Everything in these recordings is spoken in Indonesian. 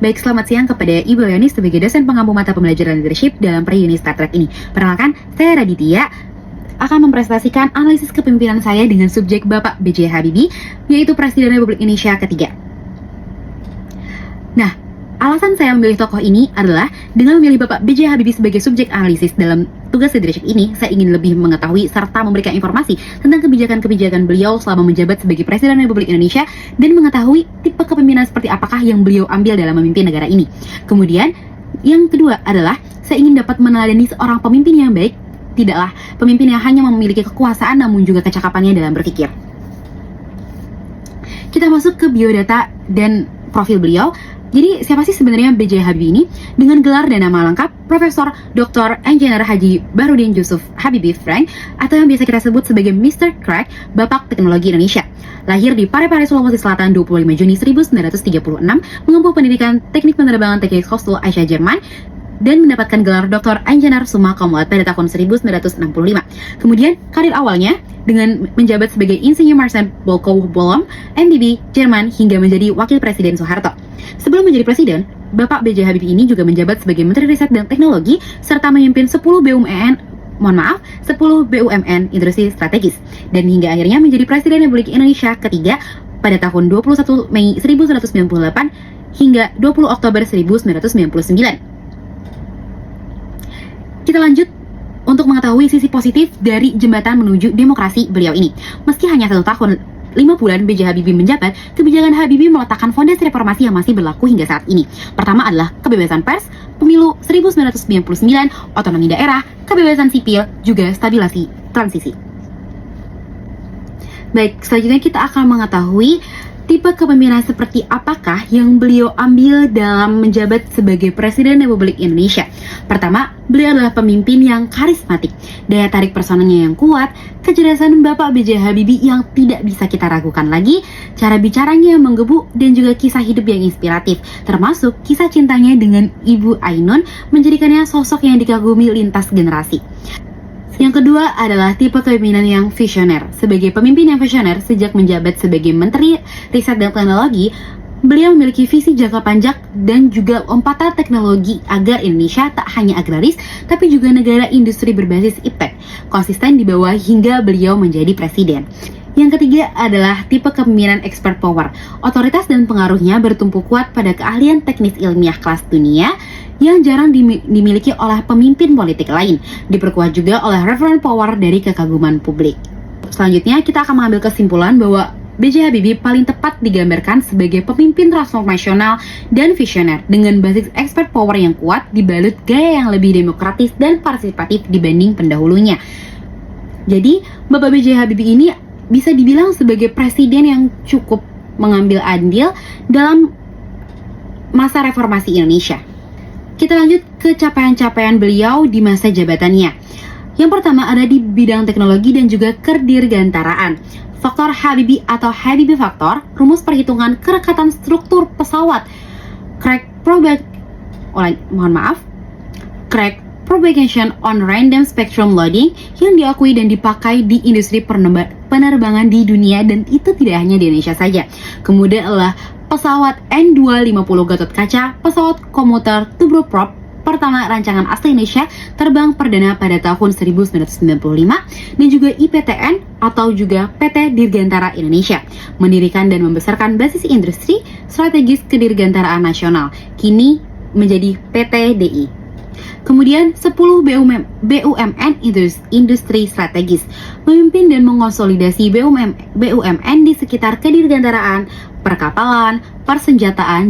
Baik, selamat siang kepada Ibu Yani sebagai dosen pengampu mata pembelajaran leadership dalam pre-uni Star Trek ini. Perkenalkan, saya Raditya akan mempresentasikan analisis kepemimpinan saya dengan subjek Bapak B.J. Habibie, yaitu Presiden Republik Indonesia ketiga. Nah, alasan saya memilih tokoh ini adalah dengan memilih Bapak B.J. Habibie sebagai subjek analisis dalam tugas leadership ini, saya ingin lebih mengetahui serta memberikan informasi tentang kebijakan-kebijakan beliau selama menjabat sebagai Presiden Republik Indonesia dan mengetahui tipe kepemimpinan seperti apakah yang beliau ambil dalam memimpin negara ini. Kemudian, yang kedua adalah saya ingin dapat meneladani seorang pemimpin yang baik, tidaklah pemimpin yang hanya memiliki kekuasaan namun juga kecakapannya dalam berpikir. Kita masuk ke biodata dan profil beliau. Jadi siapa sih sebenarnya B.J. Habibie ini? Dengan gelar dan nama lengkap Profesor Dr. Engineer Haji Bahrudin Yusuf Habibie Frank, atau yang biasa kita sebut sebagai Mr. Crack, Bapak Teknologi Indonesia. Lahir di Parepare, Sulawesi Selatan 25 Juni 1936, menempuh pendidikan Teknik Penerbangan Teknik Hostel Aisyah Jerman, dan mendapatkan gelar Dr. Engineer Summa Cum Laude pada tahun 1965. Kemudian, karir awalnya dengan menjabat sebagai Insinyur Marcel Bolko Bolom, MBB, Jerman, hingga menjadi Wakil Presiden Soeharto. Sebelum menjadi Presiden, Bapak B.J. Habibie ini juga menjabat sebagai Menteri Riset dan Teknologi, serta memimpin 10 BUMN Industri Strategis, dan hingga akhirnya menjadi Presiden Republik Indonesia ketiga pada tahun 21 Mei 1998 hingga 20 Oktober 1999. Kita lanjut untuk mengetahui sisi positif dari jembatan menuju demokrasi beliau ini. Meski hanya 1 tahun 5 bulan B.J. Habibie menjabat, kebijakan Habibie meletakkan fondasi reformasi yang masih berlaku hingga saat ini. Pertama adalah kebebasan pers, pemilu 1999, otonomi daerah, kebebasan sipil, juga stabilisasi transisi. Baik, selanjutnya kita akan mengetahui tipe kepemimpinan seperti apakah yang beliau ambil dalam menjabat sebagai Presiden Republik Indonesia. Pertama, beliau adalah pemimpin yang karismatik, daya tarik personanya yang kuat, kecerdasan Bapak B.J. Habibie yang tidak bisa kita ragukan lagi, cara bicaranya yang menggebu, dan juga kisah hidup yang inspiratif, termasuk kisah cintanya dengan Ibu Ainun menjadikannya sosok yang dikagumi lintas generasi. Yang kedua adalah tipe kepemimpinan yang visioner. Sebagai pemimpin yang visioner, sejak menjabat sebagai Menteri Riset dan Teknologi, beliau memiliki visi jangka panjang dan juga lompatan teknologi agar Indonesia tak hanya agraris, tapi juga negara industri berbasis iptek, konsisten di bawah hingga beliau menjadi presiden. Yang ketiga adalah tipe kepemimpinan expert power. Otoritas dan pengaruhnya bertumpu kuat pada keahlian teknis ilmiah kelas dunia yang jarang dimiliki oleh pemimpin politik lain, diperkuat juga oleh reference power dari kekaguman publik. Selanjutnya, kita akan mengambil kesimpulan bahwa B.J. Habibie paling tepat digambarkan sebagai pemimpin transformasional dan visioner dengan basis expert power yang kuat dibalut gaya yang lebih demokratis dan partisipatif dibanding pendahulunya. Jadi, Bapak B.J. Habibie ini bisa dibilang sebagai presiden yang cukup mengambil andil dalam masa reformasi Indonesia. Kita lanjut ke capaian-capaian beliau di masa jabatannya. Yang pertama ada di bidang teknologi dan juga kedirgantaraan. Faktor Habibie atau Habibie Factor, rumus perhitungan kerekatan struktur pesawat crack propagation on random spectrum loading yang diakui dan dipakai di industri penerbangan di dunia, dan itu tidak hanya di Indonesia saja. Kemudian adalah pesawat N250 Gatot Kaca, pesawat komuter turboprop pertama rancangan asli Indonesia terbang perdana pada tahun 1995, dan juga IPTN atau juga PT Dirgantara Indonesia, mendirikan dan membesarkan basis industri strategis kedirgantaraan nasional, kini menjadi PT DI. Kemudian 10 BUMN industri strategis, memimpin dan mengonsolidasi BUMN di sekitar kedirgantaraan, perkapalan, persenjataan,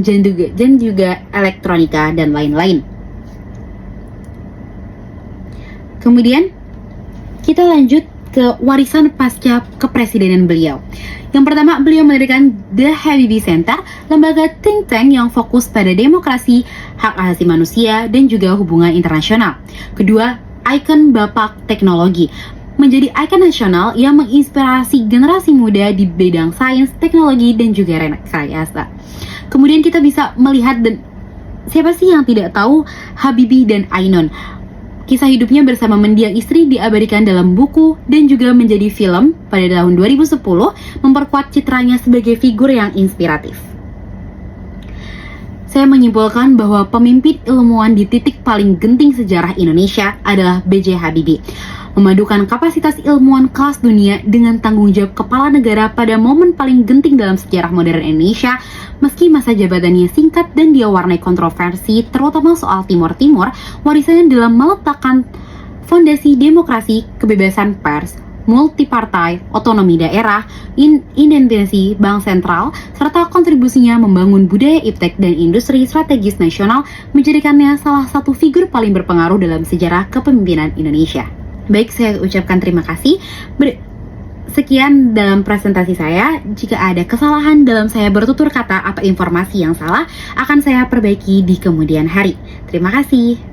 dan juga elektronika dan lain-lain. Kemudian kita lanjut ke warisan pasca kepresidenan beliau. Yang pertama, beliau mendirikan The Habibie Center, lembaga think tank yang fokus pada demokrasi, hak asasi manusia, dan juga hubungan internasional. Kedua, ikon Bapak Teknologi, menjadi ikon nasional yang menginspirasi generasi muda di bidang sains, teknologi, dan juga rekayasa. Kemudian kita bisa melihat, dan siapa sih yang tidak tahu Habibie dan Ainun? Kisah hidupnya bersama mendiang istri diabadikan dalam buku dan juga menjadi film pada tahun 2010, memperkuat citranya sebagai figur yang inspiratif. saya menyimpulkan bahwa pemimpin ilmuwan di titik paling genting sejarah Indonesia adalah B.J. Habibie. Memadukan kapasitas ilmuwan kelas dunia dengan tanggung jawab kepala negara pada momen paling genting dalam sejarah modern Indonesia, meski masa jabatannya singkat dan diwarnai kontroversi, terutama soal Timur Timur, warisannya dalam meletakkan fondasi demokrasi, kebebasan pers, multipartai, otonomi daerah, independensi bank sentral, serta kontribusinya membangun budaya iptek dan industri strategis nasional menjadikannya salah satu figur paling berpengaruh dalam sejarah kepemimpinan Indonesia. Baik, saya ucapkan terima kasih. Sekian dalam presentasi saya. Jika ada kesalahan dalam saya bertutur kata atau informasi yang salah, akan saya perbaiki di kemudian hari. Terima kasih.